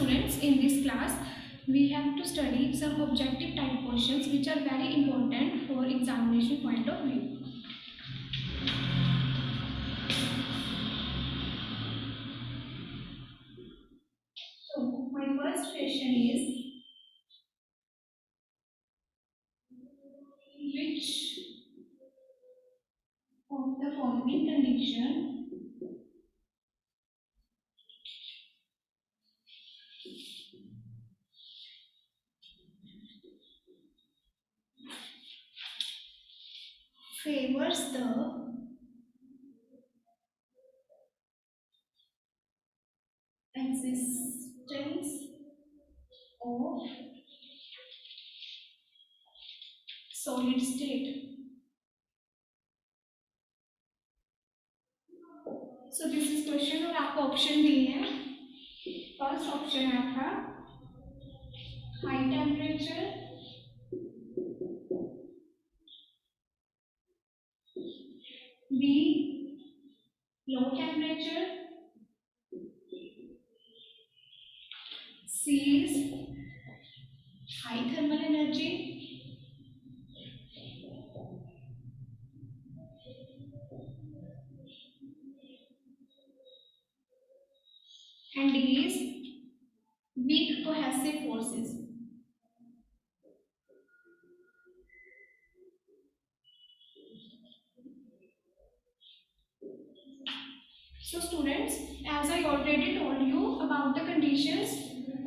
students, in this class we have to study some objective type questions which are very important for examination point of view. So my first question is, which of the following condition favors the existence of solid state? So this is question और आपको option दिए हैं. First option है आपका high temperature, B low temperature, C is high thermal energy, and D is weak cohesive forces. So students, as I already told you about the conditions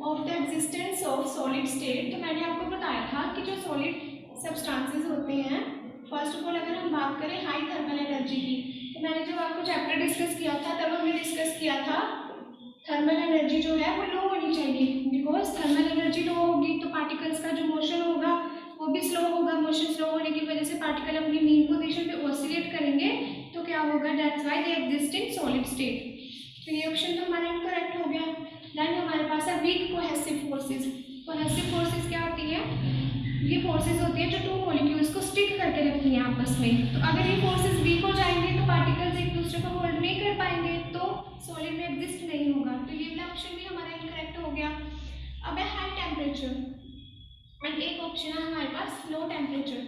of the existence of solid state, तो मैंने आपको बताया था कि जो solid substances होते हैं, first of all अगर हम बात करें हाई थर्मल एनर्जी की, तो मैंने जब आपको चैप्टर डिस्कस किया था तब हमने डिस्कस किया था थर्मल एनर्जी जो है वो लो होनी चाहिए, बिकॉज थर्मल एनर्जी लो होगी तो पार्टिकल्स का जो मोशन होगा वो भी स्लो होगा. मोशन स्लो होने की वजह से पार्टिकल अपनी मीन पोजीशन पे ऑसिलेट करेंगे, तो क्या होगा, that's why they exist in solid state. तो ये ऑप्शन तो हमारा इनकरेक्ट हो गया. देन हमारे पास है weak cohesive forces. Cohesive forces क्या होती है? ये फोर्सेस होती है जो टू मॉलिक्यूल्स को स्टिक करके रखती हैं आपस में. तो अगर ये फोर्सेस वीक हो जाएंगे तो पार्टिकल्स एक दूसरे को होल्ड नहीं कर पाएंगे, तो सॉलिड में एग्जिस्ट नहीं होगा. तो ये वाला ऑप्शन भी हमारा इनकरेक्ट हो गया. अब है हाई टेम्परेचर एंड एक ऑप्शन है हमारे पास लो टेम्परेचर.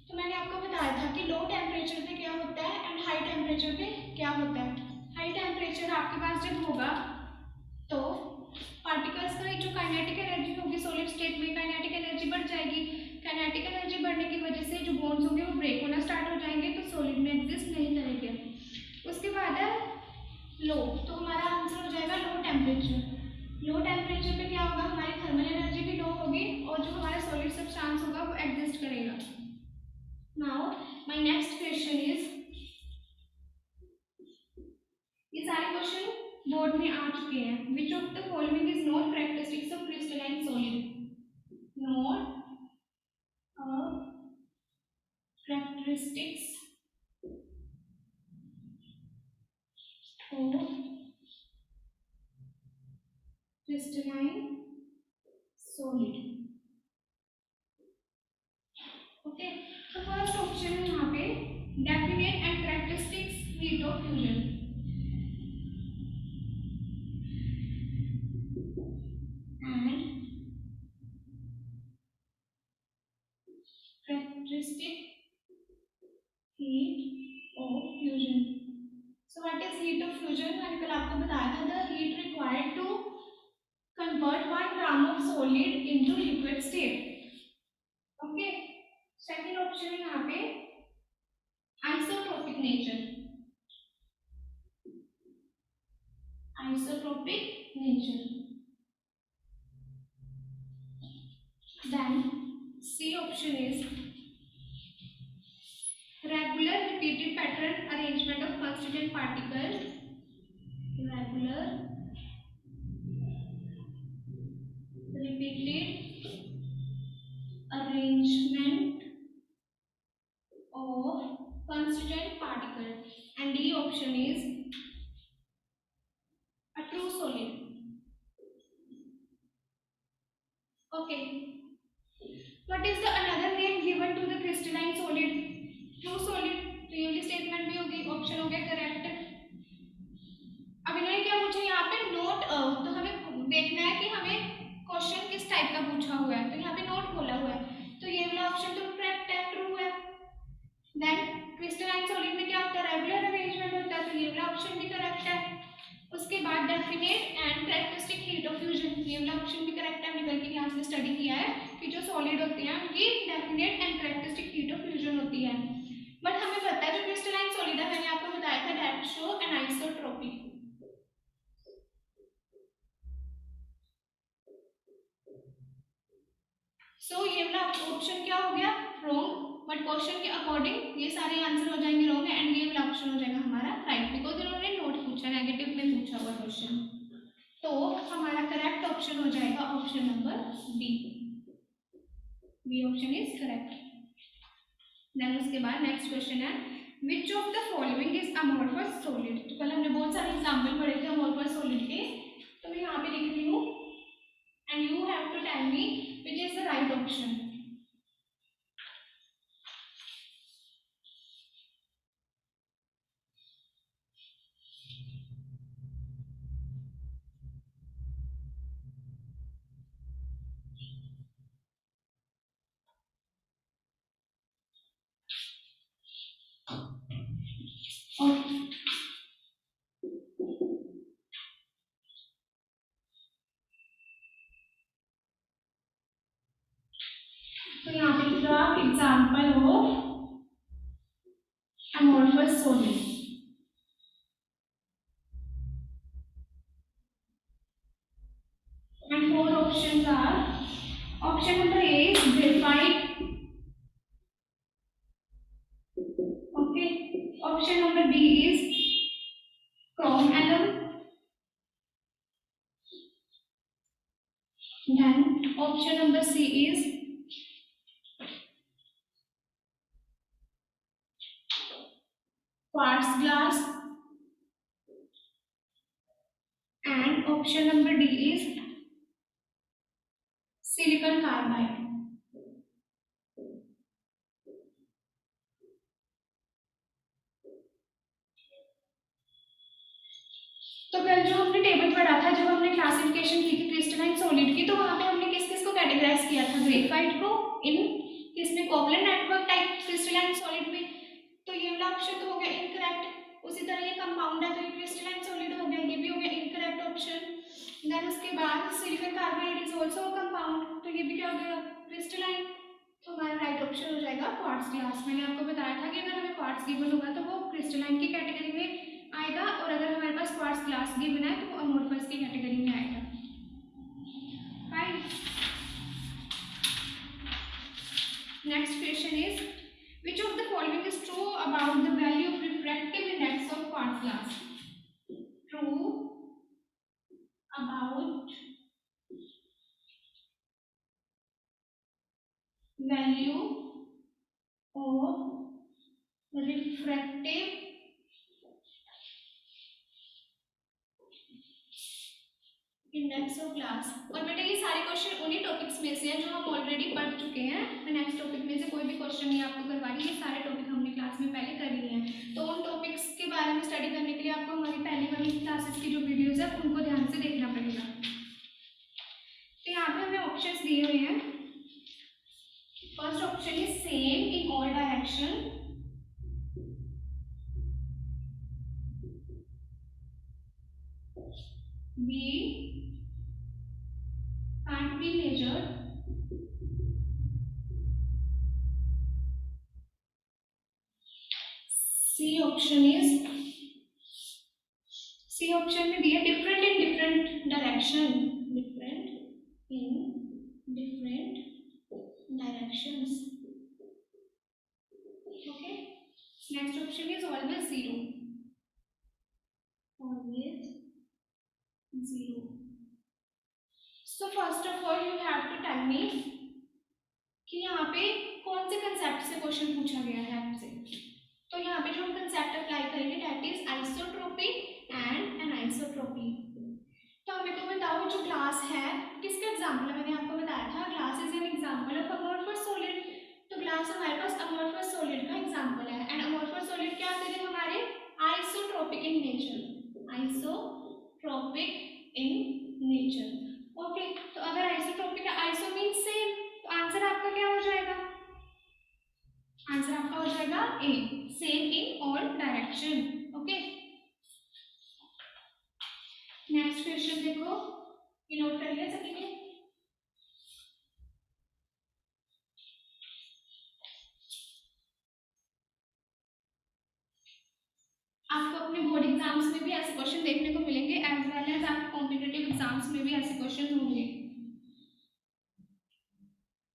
तो मैंने आपको बताया था कि लो टेम्परेचर पे क्या होता है एंड हाई टेम्परेचर पे क्या होता है. हाई टेम्परेचर आपके पास जब होगा तो पार्टिकल्स का जो काइनेटिक एनर्जी होगी सॉलिड स्टेट में, काइनेटिक एनर्जी बढ़ जाएगी. काइनेटिक एनर्जी बढ़ने की वजह से जो बॉन्ड्स होंगे वो ब्रेक होना स्टार्ट हो जाएंगे, तो सॉलिड में एग्जिस्ट नहीं करेंगे. उसके बाद है लो, तो हमारा आंसर हो जाएगा लो टेम्परेचर. लो टेम्परेचर पे क्या होगा, हमारी थर्मल एनर्जी भी लो होगी और जो हमारा सॉलिड सब्सटेंस होगा वो एग्जिस्ट करेगा. Now my next question is, ये सारे क्वेश्चन बोर्ड में आ चुके हैं. विच of the following is not characteristics of crystalline solid? Not characteristics of crystalline solid. Okay, तो फर्स्ट ऑप्शन है यहाँ पे definite and characteristics heat of fusion. And characteristic heat of fusion. So what is heat of fusion? मैंने कल आपको बताया था the heat required to convert 1 gram of solid into liquid state. Okay. Second option है यहाँ पे isotropic nature. Isotropic nature. Then C option is regular repeated pattern arrangement of constituent particles. Regular repeated arrangement of constituent particles. And D option is a true solid. Okay. What is the another name given to the crystalline solid? True solid. तो ये वाली statement भी होगी, option हो गया correct. अब इन्होंने क्या पूछा यहाँ पे नोट, तो हमें देखना है कि हमें टाइप का पूछा हुआ है, तो यहाँ पे नोट बोला हुआ है, तो ये वाला ऑप्शन तो करेक्ट है, ट्रू है। देन क्रिस्टलाइन सॉलिड में क्या होता है, रेगुलर अरेंजमेंट होता है, तो ये वाला ऑप्शन भी करेक्ट है। उसके बाद definite and characteristic heat of fusion, ये वाला ऑप्शन भी करेक्ट है। हमने कल की क्लास में स्टडी किया है कि जो सॉलिड होते हैं उनकी definite and characteristic heat of fusion होती है। बट हमें पता है जो क्रिस्टलाइन सॉलिड है, मैंने आपको बताया था दैट शो एनाइसोट्रॉपी। सो ये वाला ऑप्शन क्या हो गया, रॉन्ग, बट क्वेश्चन के अकॉर्डिंग ये सारे आंसर हो जाएंगे रॉन्ग एंड ये वाला ऑप्शन हो जाएगा हमारा राइट, बिकॉज इन्होंने नोट पूछा, नेगेटिव में पूछा हुआ क्वेश्चन। तो हमारा करेक्ट ऑप्शन हो जाएगा option number B, B option is correct. Then उसके बाद नेक्स्ट क्वेश्चन है which of the following is amorphous solid. तो कल हमने बहुत सारे एग्जांपल पढ़े थे अमोर्फस सॉलिड के, तो मैं यहाँ पे लिख रही हूँ and you have to tell me which is the right option. तो यहाँ पे लिख लो आप example of amorphous solid. And four options are option number A is graphite. Okay. Option number B is chrome alum. Then option number C is quartz glass. And option number D is silicon carbide. तो कल जो हमने table पढ़ा था, जब हमने classification की थी क्रिस्टलाइन सॉलिड की, तो वहां पे हमने किस किस को कैटेगराइज किया था, ग्रेफाइट को इन किसमें, covalent network type crystalline solid में। तो ये वाला ऑप्शन तो हो गया इनकरेक्ट। उसी तरह ये कंपाउंड है तो ये क्रिस्टलाइन सॉलिड हो गया, ये भी हो गया इनकरेक्ट ऑप्शन। देन उसके बाद silicon carbide is also compound, तो ये भी क्या हो गया, क्रिस्टलाइन। तो हमारा राइट ऑप्शन हो जाएगा क्वार्ट्ज ग्लास। मैंने आपको बताया था कि अगर हमें क्वार्ट्ज गिवन होगा तो वो क्रिस्टलाइन की कैटेगरी में आएगा, और अगर हमारे पास क्वार्ट्ज ग्लास गिवन है तो वो अमोर्फस की कैटेगरी में आएगा। Fine. Next question is which of the following is true about the value of refractive index of quartz glass? True about value of refractive index of glass. और बेटा ये सारे क्वेश्चन उन्हीं टॉपिक्स में से हैं जो हम ऑलरेडी पढ़ चुके हैं। मैं नेक्स्ट टॉपिक में से कोई भी क्वेश्चन नहीं आपको करवा रही, ये सारे टॉपिक हमने क्लास में पहले कर लिए हैं। तो उन टॉपिक्स के बारे में स्टडी करने के लिए आपको हमारी पहली वाली क्लासेस की जो वीडियोज है उनको ध्यान से देखना पड़ेगा। तो यहाँ पे हमें ऑप्शंस दिए हुए हैं। First option is same in all direction. Be can't be measured. C option में दिया different in different direction, different in different directions. Okay. Next option is always zero. Always zero. So first of all you have to tell me कि यहाँ पे कौन से concept से question पूछा गया है आपसे। तो यहाँ पे जो हम कंसेप्ट अप्लाई करेंगे दैट इज आइसोट्रोपी एंड एनाइसोट्रोपी। तो हमें को बताओ जो ग्लास है किसका एग्जांपल है, मैंने आपको बताया था glass is an example of amorphous solid. तो ग्लास हमारे पास अमोर्फस सॉलिड का एग्जांपल है एंड अमोर्फस सॉलिड क्या होते हैं हमारे, isotropic in nature, isotropic in nature. Okay. तो अगर आइसोट्रोपिक है, डायरेक्शन. ओके, नेक्स्ट क्वेश्चन देखो, ये नोट कर लिया सभी ने. आपको अपने बोर्ड एग्जाम्स में भी ऐसे क्वेश्चन देखने को मिलेंगे, एज वेल एज आपके कॉम्पिटिटिव एग्जाम्स में भी ऐसे क्वेश्चन होंगे.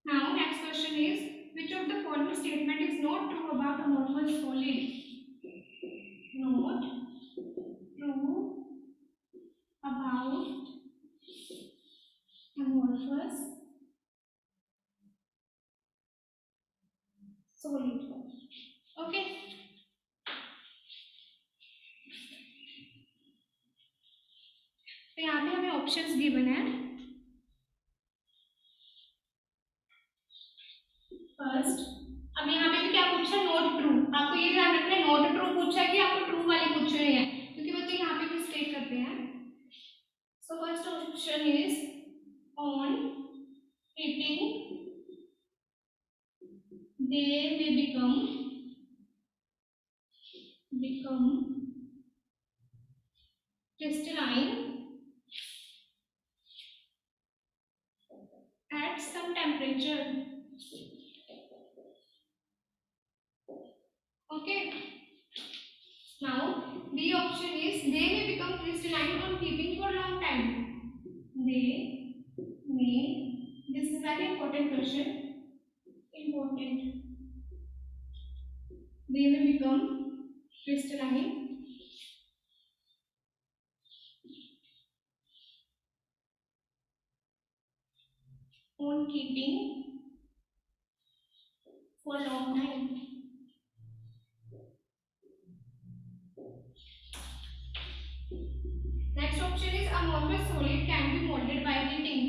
Now next question is, which of the following statement is not true about amorphous solid? Not true about amorphous solid. Okay, तो यहाँ पे हमें ऑप्शंस गिवन है. फर्स्ट, अब यहाँ पे भी क्या पूछा, नॉट ट्रू. आपको ये ध्यान रखना है, नॉट ट्रू पूछा है कि आपको ट्रू वाले पूछ रहे हैं, क्योंकि बच्चे यहाँ पे मिस्टेक करते हैं. So first option is on heating they may become crystalline at some temperature. Okay, now the option is they may become crystalline on keeping for long time. They may, this is very important question, important. They may become crystalline on keeping for long time. Next option is amorphous solid can be molded by heating.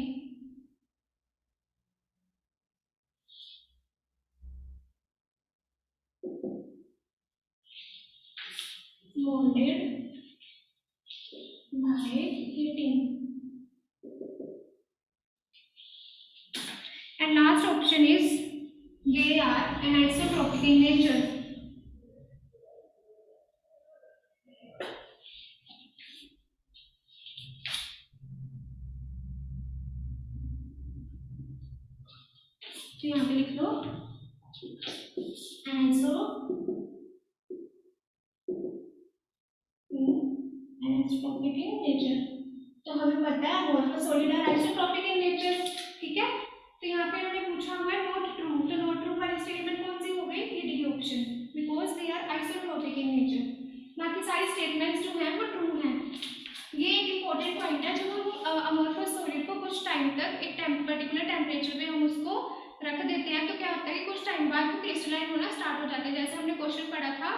Molded by heating. And last option is they are anisotropic in nature. तो यहाँ पे लिख लो anisotropic in nature. तो हमें पता है amorphous solid are isotropic in nature. ठीक है, तो यहाँ पे हमें पूछा हुआ है नॉट ट्रू. तो नॉट ट्रू वाली स्टेटमेंट कौन सी हो गई, ये D option, because they are isotropic in nature. बाकी सारी स्टेटमेंट्स जो हैं वो ट्रू हैं. ये एक इंपॉर्टेंट पॉइंट है, जब हम अमोर्फस सॉलिड को कुछ टाइम तक एक पर्टिकुलर टेम्परेचर पे हम उसको रख देते हैं, तो क्या होता है कि कुछ टाइम बाद वो क्रिस्टलाइन होना स्टार्ट हो जाते हैं. जैसे हमने क्वेश्चन पढ़ा था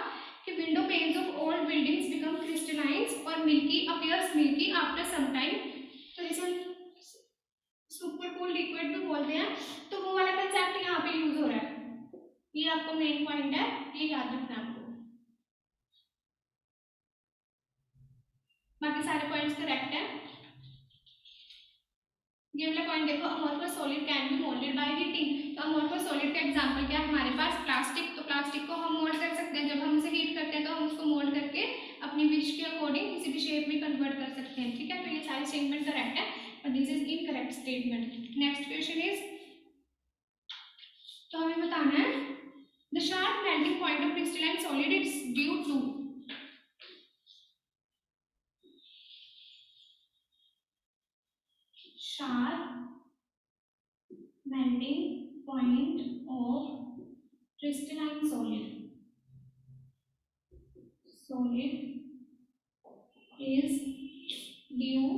कि window panes of old buildings become crystallines और milky appears milky after some time. तो इसे सुपर कूल लिक्विड भी बोलते हैं. तो वो वाला कंसेप्ट यहाँ पे यूज हो रहा है. ये आपको मेन पॉइंट है, ये याद रखना है आपको. बाकी सारे पॉइंट्स करेक्ट हैं. ये वाला पॉइंट देखो, amorphous solid can be moulded by heating. तो अमोर्फस सॉलिड का एग्जांपल क्या है हमारे पास, प्लास्टिक. तो प्लास्टिक को हम मोल्ड कर सकते हैं, जब हम उसे हीट करते हैं तो हम उसको मोल्ड करके अपनी विश के अकॉर्डिंग किसी भी शेप में कन्वर्ट कर सकते हैं. ठीक है, तो ये सारी स्टेटमेंट करेक्ट है, और this is incorrect statement. Next question is, तो हमें बताना है the sharp melting point of crystalline solid is due to. Sharp melting point of crystalline solid is due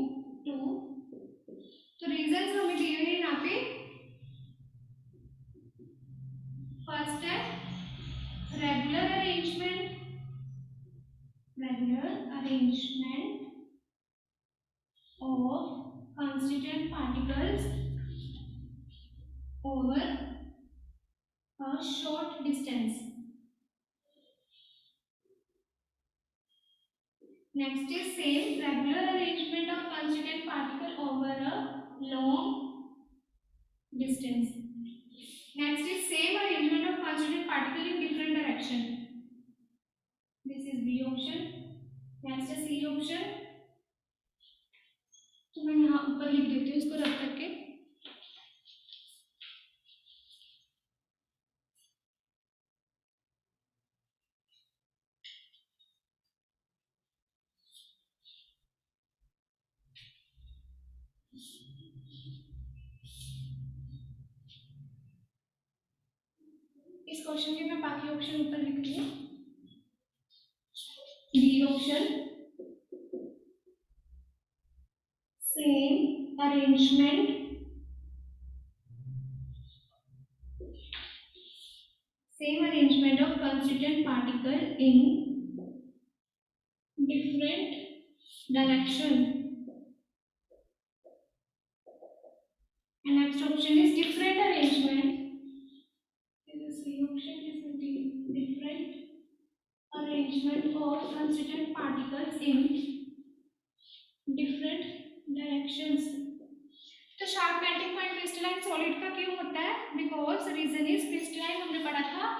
to. तो रीजंस हमें दिए हैं यहाँ पे. फर्स्ट है regular arrangement of constituent particles over a short distance. Next is same regular arrangement of constituent particle over a long distance. Next is same arrangement of constituent particle in different direction. This is B option, next है C option. तो मैं यहाँ ऊपर लिख देती हूँ इसको रब करके। इस क्वेश्चन के मैं बाकी ऑप्शन ऊपर लिखती हूँ। D option, same arrangement of constituent particle in different direction. And next option is different arrangement. This option is different arrangement of constituent particles in different directions. तो sharp melting point crystalline solid का क्यों होता है? Because reason is crystalline, हमने पढ़ा था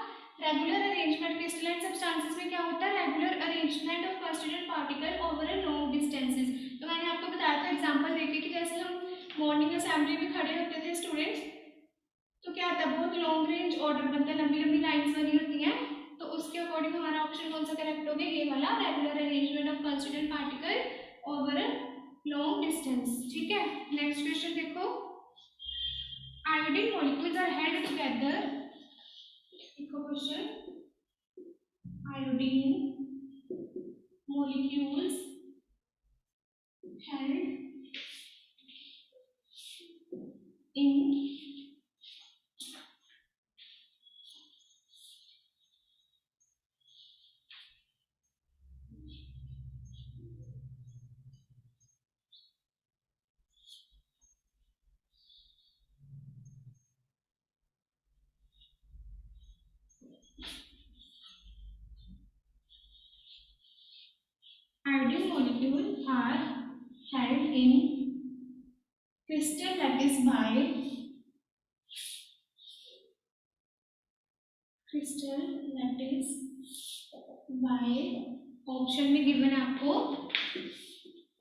regular arrangement. Crystalline substances में क्या होता है? Regular arrangement of constituent particle over a long distances. तो मैंने आपको बताया था एग्जांपल देके कि जैसे हम मॉर्निंग असेंबली में खड़े होते थे स्टूडेंट्स, तो क्या होता है, बहुत लॉन्ग रेंज ऑर्डर बनता है, लंबी लंबी लाइंस बनी होती हैं। तो उसके अकॉर्डिंग हमारा ऑप्शन कौन सा करेक्ट हो गया? ये वाला, regular arrangement of constituent particle over a long distance. ठीक है, नेक्स्ट क्वेश्चन देखो। Iodine molecules are held together. देखो question, iodine molecules held in iodine molecules are held in crystal lattice by option में given है आपको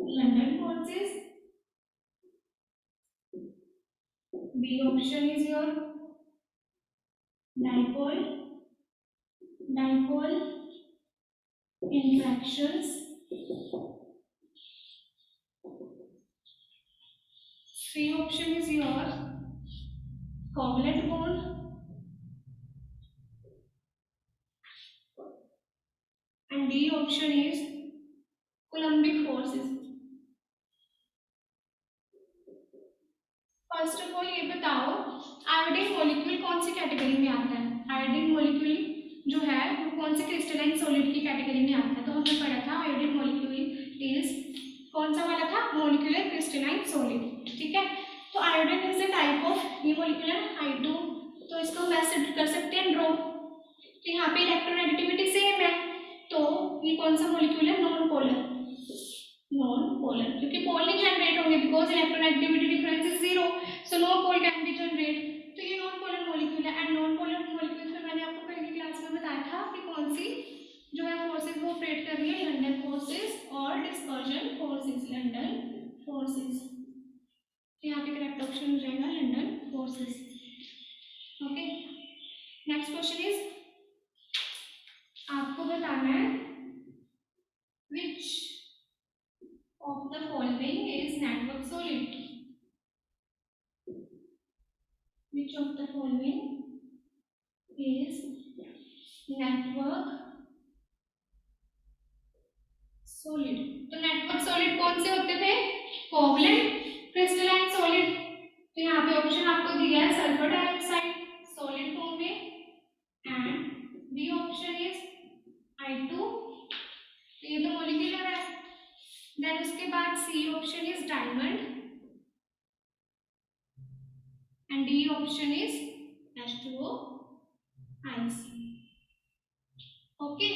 London forces, B option is your dipole interactions, C option is your covalent bond, and D option is Coulombic forces. First of all ये बताओ iodine molecule कौन सी category में आता है? Iodine molecule जो है वो कौन से क्रिस्टलाइन सॉलिड की कैटेगरी में आता है? तो हमने पढ़ा था आयोडीन मॉलिक्यूल इज कौन सा वाला था? Molecular crystalline solid. ठीक है, तो iodine is a type of, ये मॉलिक्यूल है I2, तो इसको हम ऐसे कर सकते हैं ड्रॉ। तो यहाँ पे इलेक्ट्रोनेगेटिविटी सेम है, तो ये कौन सा मॉलिक्यूल है? नॉन पोलर, क्योंकि पोल नहीं जनरेट होंगे because electronegativity difference is zero, so no pole can be generate. तो ये नॉन पोलर मॉलिक्यूल है। एंड नॉन पोलर मॉलिक्यूल में मैंने आपको पहली क्लास में बताया था कि कौन सी जो है फोर्सेस वो ऑपरेट कर रही है, लंदन फोर्सेस और डिस्पर्जन फोर्सेस। लंदन फोर्सेस, यहाँ पे करेक्ट ऑप्शन हो जाएगा London forces. Okay, next question is, आपको बताना है which of the following is network solid? Which of the following is network solid? तो network solid कौन से होते थे? Covalent crystalline solid. तो यहाँ पे ऑप्शन आपको दिया है सल्फर डाइऑक्साइड सॉलिड फॉर्म में, and B option is I2, तो ये तो मॉलिक्यूलर है। देन उसके बाद C option is diamond and D option is H2O ice. Okay,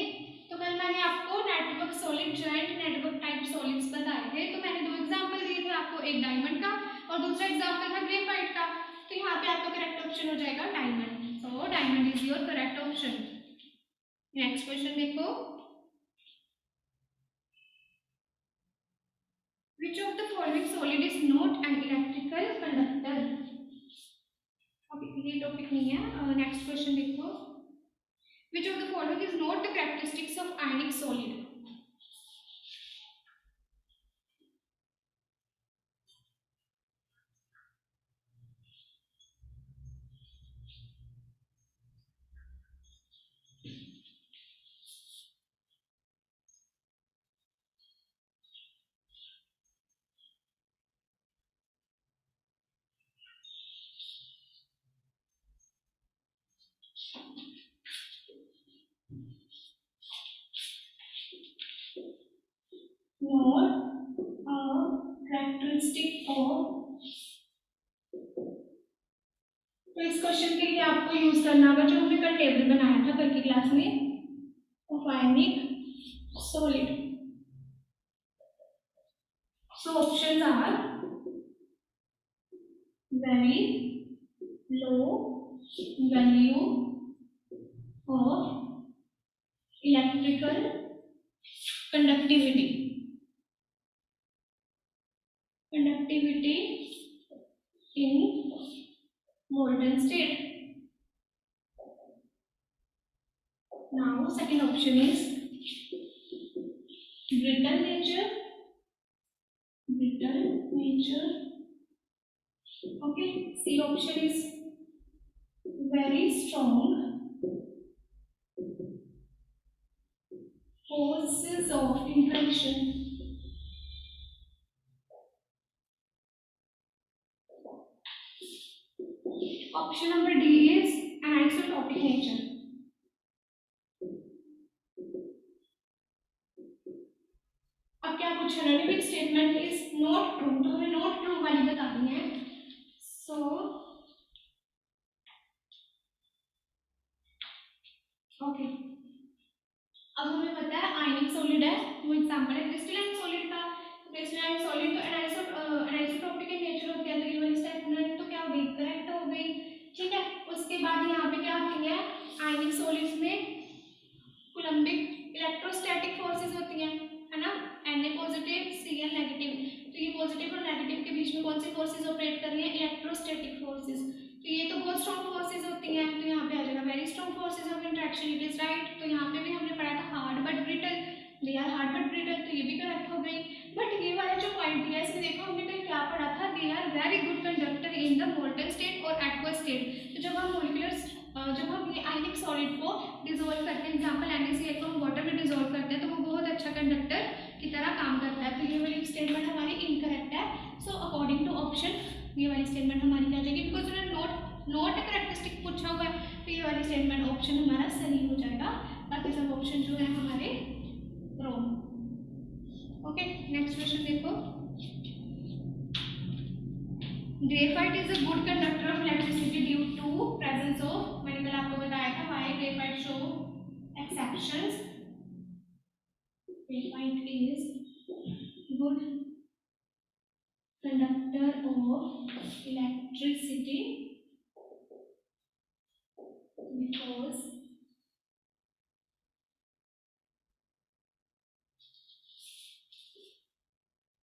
तो कल मैंने आपको network solid joint network type solids बताए थे, तो मैंने दो एग्जांपल दिए थे आपको, एक डायमंड का और दूसरा एग्जांपल था ग्रेफाइट का। तो यहाँ पे आपका करेक्ट ऑप्शन हो जाएगा diamond, so diamond is your correct option. Next question देखो, the following solid is not an electrical conductor? अभी ये टॉपिक नहीं है. नेक्स्ट क्वेश्चन देखो. Which of the following is not the characteristics of ionic solid? Not a characteristic of. तो इस question के लिए आपको यूज करना होगा जो हमने कल टेबल बनाया था कल की क्लास में, of ionic solid. So options are very low value of electrical conductivity in molten state. Now second option is brittle nature. Okay, C option is very strong forces of interaction. Option number D is anisotropic nature. अब क्या पूछा है? If statement is not true, तो हमें not true वाली बतानी है. So okay, अब हमें पता है आयनिक सॉलिड है, वो एग्जांपल है क्रिस्टलाइन सॉलिड का. क्रिस्टलाइन सॉलिड तो एनिसोट्रोपिक in nature होते हैं, तो ये वाली स्टेटमेंट तो क्या हो गई? करेक्ट हो गई. ठीक है. उसके बाद यहाँ पे क्या होती है? आयनिक सॉलिड्स में कूलम्बिक इलेक्ट्रोस्टैटिक फोर्सेस होती हैं, है ना. Na positive, Cl negative. तो ये पॉजिटिव और नेगेटिव के बीच में कौन सी फोर्सेस ऑपरेट कर रही हैं? Electrostatic forces. तो ये तो बहुत स्ट्रॉन्ग फोर्सेस होती हैं, तो यहाँ पे आ जाएगा very strong forces of interaction. It is right. तो यहाँ पे भी हमने पढ़ा था hard but brittle. They are hard but brittle, तो ये भी करेक्ट हो गई. बट ये वाला जो पॉइंट है इसमें देखो हमने कल क्या पढ़ा था? They are very good conductor in the molten state और एक्वस स्टेट. तो जब हम मोलिकुलर जब हम ये आयनिक सॉलिड को डिसॉल्व करते हैं, एग्जांपल NaCl को हम वाटर में डिसॉल्व करते हैं, तो वो बहुत अच्छा कंडक्टर की तरह काम करता है. तो ये वाली स्टेटमेंट हमारी इनकरेक्ट है. सो अकॉर्डिंग टू ऑप्शन ये वाली स्टेटमेंट हमारी क्या जाएगी? बिकॉज उन्होंने नॉट कैरेक्टरिस्टिक पूछा हुआ है, तो ये वाली स्टेटमेंट ऑप्शन हमारा सही हो जाएगा. बाकी सब ऑप्शन जो है हमारे रॉन्ग. ओके, नेक्स्ट क्वेश्चन देखो. Graphite is a good conductor of electricity due to presence of, मैंने कल आपको बताया था why graphite show exceptions. Graphite is good conductor of electricity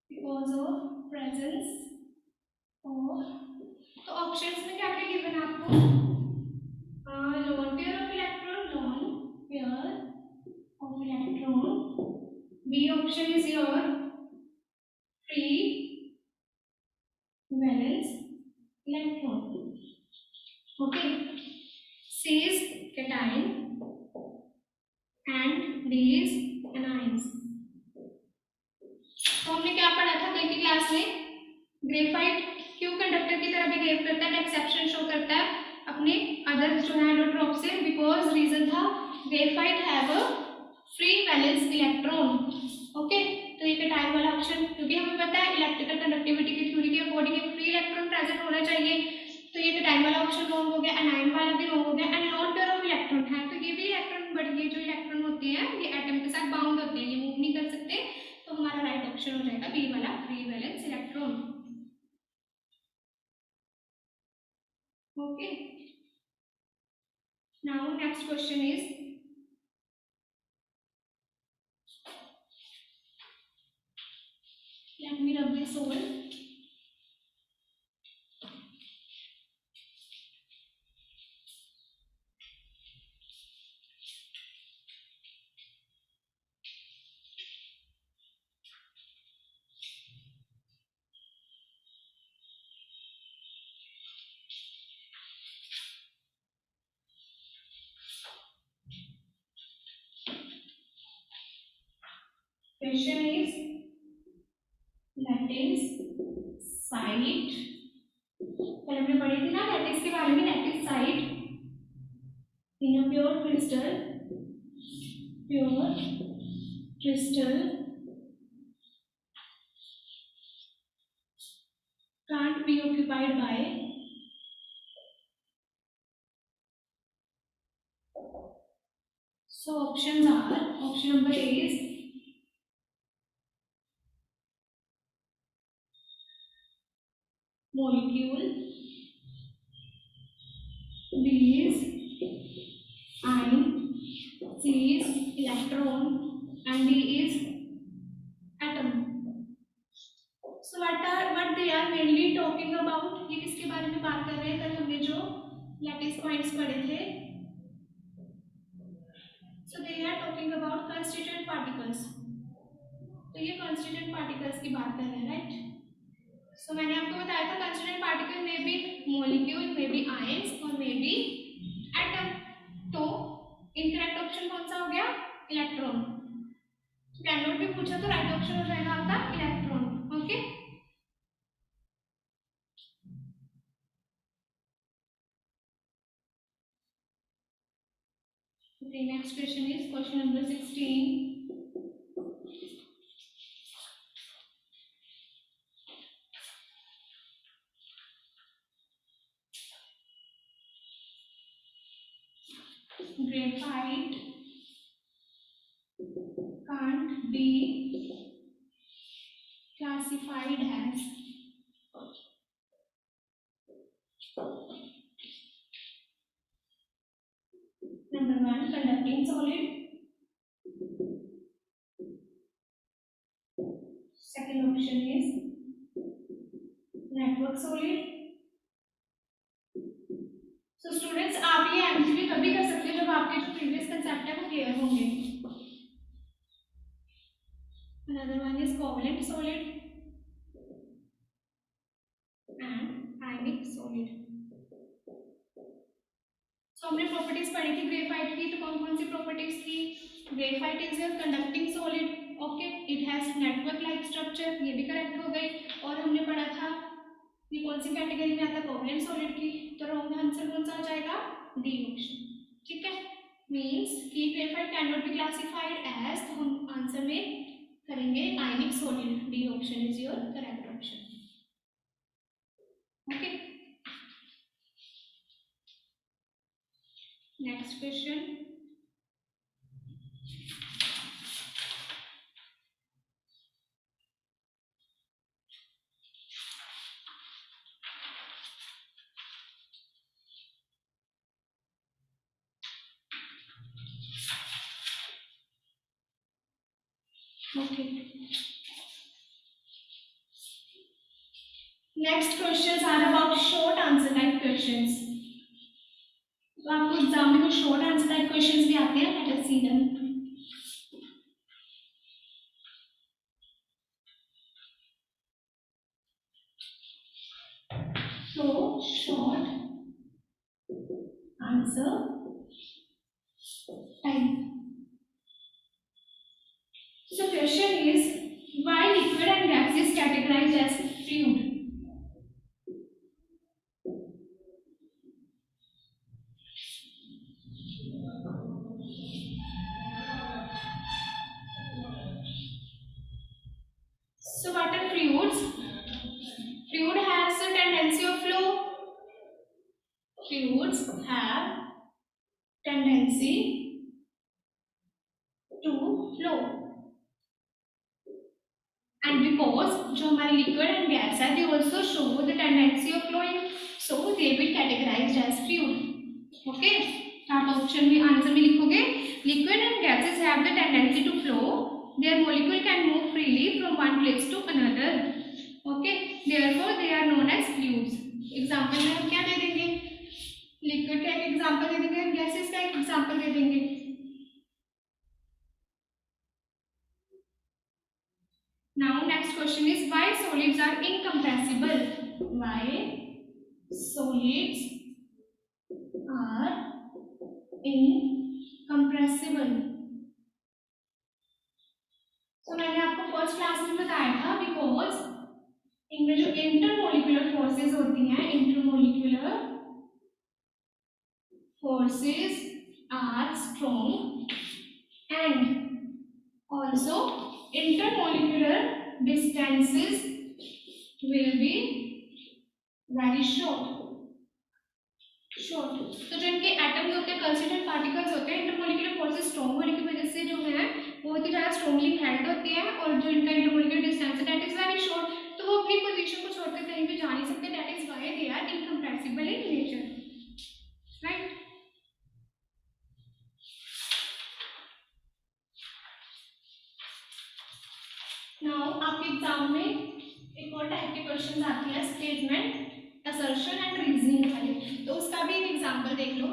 because of presence of. तो ऑप्शंस में क्या क्या गिवन है आपको? Lone pair of electron. B option is your free valence electron. Okay. C is cation and D is anions. तो हमने क्या पढ़ा था कल की क्लास में? ग्रेफाइट क्यों कंडक्टर की तरह बिहेव करता है? एक्सेप्शन शो करता है अपने अदर जो है एलोट्रोप से. बिकॉज रीजन था graphite have a free valence electron. Okay. तो ये टाइम वाला ऑप्शन, क्योंकि हमें पता है इलेक्ट्रिकल कंडक्टिविटी की थ्योरी के अकॉर्डिंग एक फ्री इलेक्ट्रॉन प्रेजेंट होना चाहिए. तो ये टाइम वाला ऑप्शन रॉन्ग हो गया. एनायन वाला भी रॉन्ग हो गया. And non pair of electron है, तो ये भी इलेक्ट्रॉन, बट ये जो इलेक्ट्रॉन होते हैं ये एटम के साथ बाउंड होते हैं, ये मूव नहीं कर सकते. तो हमारा राइट ऑप्शन हो जाएगा बी वाला free valence electron. Okay. Now next question is Let me rub this sole. Question is lattice site, पहले हमने पढ़ी थी ना लैटिस के बारे में. Lattice site in a pure crystal can't be occupied by. So options are, option number A is molecule, B is ion, C is electron, and D is atom. So what they are mainly talking about, ये किसके बारे में बात कर रहे हैं? कल हमने जो लैटिस पॉइंट्स पढ़े थे. So they are talking about constituent particles. तो ये constituent particles की बात कर रहे हैं, right? So मैंने आपको बताया था constituent particle में भी molecule, में भी ions और में भी atom. तो incorrect option कौन सा हो गया? Electron. Cannot भी पूछा तो right option हो जाएगा आपका electron. Okay? The next question is question number 16. Graphite can't be classified as number 1 conducting solid, second option is network solid. So students आप ये एमसीक्यू तभी कर सकते हो जब आपके जो प्रीवियस कंसेप्ट है वो क्लियर होंगे. Another one is covalent solid and ionic solid. So हमने प्रॉपर्टीज पढ़ी थी ग्रेफाइट की. तो कौन कौन सी प्रॉपर्टीज थी? Graphite is a conducting solid. Okay, it has network like structure, ये भी करेक्ट हो गई. और हमने पढ़ा था ये कौन सी कैटेगरी में आता है? कोवलेंट सॉलिड की. तो रॉन्ग आंसर कौन सा हो जाएगा? D option. ठीक है, मींस कि graphite can not be classified as, तो हम आंसर में करेंगे ionic solid. D option is your correct option. Okay, next question. Okay. Next questions are about short answer type questions. तो आपको एग्जाम में कुछ शॉर्ट आंसर टाइप क्वेश्चंस भी आते हैं. Let us see them. So short answer type. So question is, why liquid and gas is categorized as fluid? So what are fluids? Fluid has a tendency of flow. Fluids have tendency to flow. And because जो हमारे liquid and gas है, they also show the tendency of flowing, so they will be categorized as fluid. Okay, आप option में answer में लिखोगे liquid and gases have the tendency to flow their molecule can move freely from one place to another. Okay, therefore they are known as fluids. Example में हम क्या दे देंगे, liquid का एक एग्जाम्पल दे देंगे, गैसेस का एक एग्जाम्पल दे देंगे. Now next question is why solids are incompressible. Why solids are incompressible. तो मैंने आपको फर्स्ट क्लास में बताया था बिकॉज इनमें जो इंटरमोलिकुलर फोर्सेस होती हैं, intermolecular forces are strong and also intermolecular distances will be very short. तो जो इनके एटम्स होते हैं, कंस्टिट्यूएंट पार्टिकल्स होते हैं, इंटरमोलिकुलर फोर्सेस स्ट्रॉन्ग होने की वजह से जो है बहुत ही ज़्यादा स्ट्रॉन्गली हेल्ड होती है और जो इनका इंटरमोलिकुलर डिस्टेंस है दैट इज वेरी शॉर्ट, तो वो अपनी पोजीशन को छोड़कर कहीं भी जा नहीं सकते. That is why they are incompressible in nature. Right. Now आपके एग्जाम में एक और टाइप के क्वेश्चन आती है स्टेटमेंट, असर्शन एंड रीजनिंग वाले, तो उसका भी एक एग्जांपल देख लो.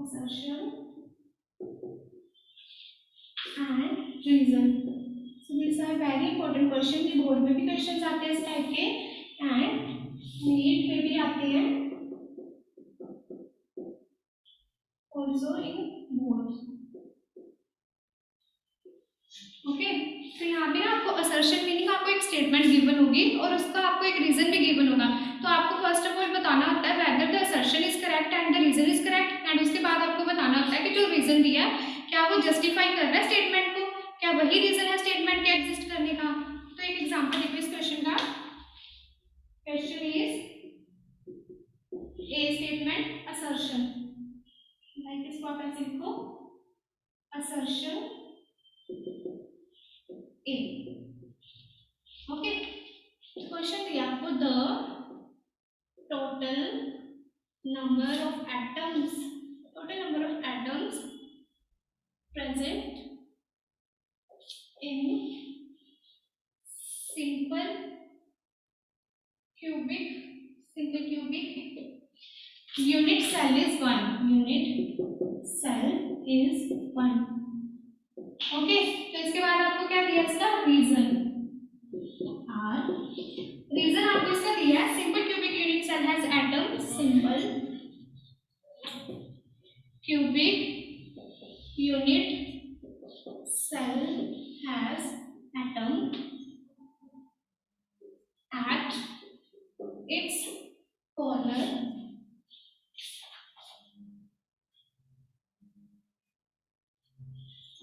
assertion and reason. So these are very important question. ये बोर्ड में भी क्वेश्चन आते हैं इस टाइप के एंड नीट में भी आते हैं also in board. ओके, तो यहाँ पे ना आपको असर्शन मीनिंग आपको एक स्टेटमेंट गिवन होगी और उसका आपको एक रीजन भी गिवन होगा. तो आपको फर्स्ट ऑफ ऑल बताना होता है whether the assertion is correct and the reason is correct, and उसके बाद आपको बताना होता है कि जो रीजन दिया है क्या वो जस्टिफाई कर रहा है स्टेटमेंट को, क्या वही रीजन है स्टेटमेंट के एग्जिस्ट करने का. तो एक एग्जांपल देखो इस क्वेश्चन का. Question is a statement assertion, like इसको आप ऐसे लिखो असर्शन A. Okay. Question दिया आपको the total number of atoms present in simple cubic unit cell is 1. Unit cell is 1. Okay, तो इसके बाद आपको क्या दिया इसका रीजन. रीजन आपको इसका दिया है simple cubic unit cell has atom. Simple cubic unit cell has atom at its corner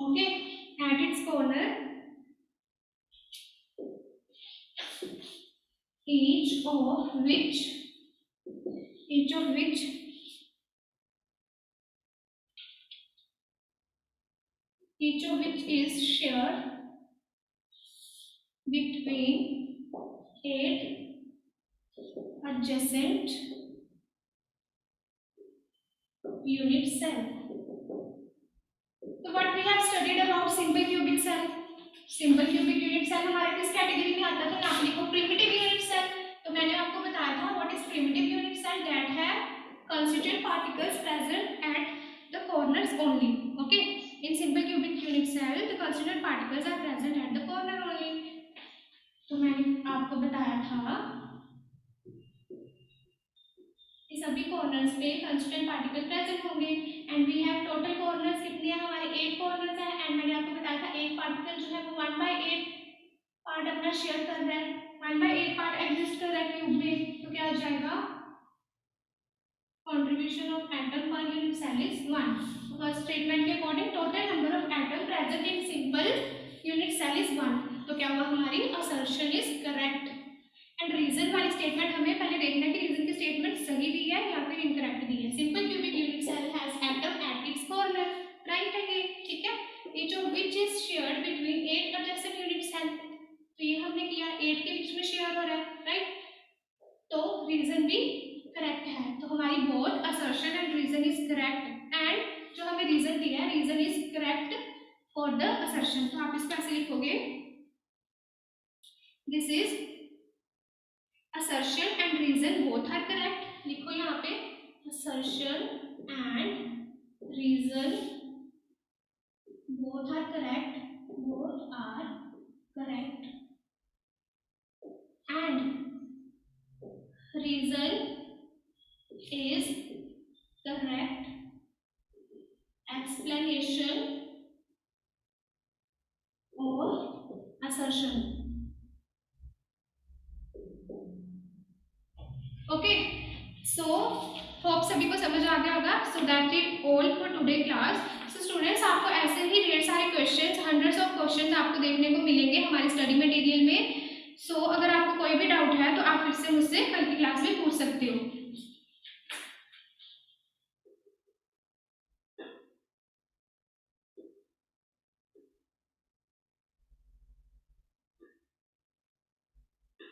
okay, at its corner each of which is shared between 8 adjacent unit cell. So what we have studied about simple cubic cell. Simple cubic unit cell हमारे किस category में आता है, तो यहाँ लिखो primitive unit cell. तो मैंने आपको बताया था what is primitive unit cell, that है constituent particles present at the corners only. Okay, in simple cubic unit cell the constituent particles are present at the corner only. तो मैंने आपको बताया था कि सभी कॉर्नर्स पे कंस्टिट्यूएंट पार्टिकल प्रेजेंट होंगे and we have total corners कितने हैं हमारे 8 कॉर्नर्स हैं. एंड मैंने आपको बताया था एक पार्टिकल जो है वो 1/8 पार्ट अपना शेयर कर रहा है, 1/8 पार्ट एग्जिस्ट कर रहा है क्यूब में. तो क्या हो जाएगा contribution of atom per unit cell is 1. First statement के according total number of atom present in simple unit cell is 1. तो क्या हुआ हमारी assertion is correct. And reason वाली स्टेटमेंट हमें पहले देखना है कि रीजन की स्टेटमेंट सही दी है या फिर इनकरेक्ट दी है. Simple cubic unit cell has atom at its corner, right है ये, ठीक है. Each of which is shared between 8 adjacent unit cell. तो रीजन भी करेक्ट है। तो हमारी both assertion and reason is correct, and जो हमें रीजन दिया है reason is correct for the assertion. तो आप इसको ऐसे लिखोगे, this is assertion and reason both are correct. लिखो यहाँ पे assertion and reason both are correct, both are correct, and reason is correct explanation of assertion. Okay, so hope सभी को समझ आ गया होगा। So that is all for today class. So students, आपको ऐसे ही ढेर सारे क्वेश्चंस, हंड्रेड्स ऑफ क्वेश्चंस आपको देखने को मिलेंगे हमारे स्टडी मटेरियल में। सो अगर आपको कोई भी डाउट है तो आप फिर से मुझसे कल की क्लास में पूछ सकते हो।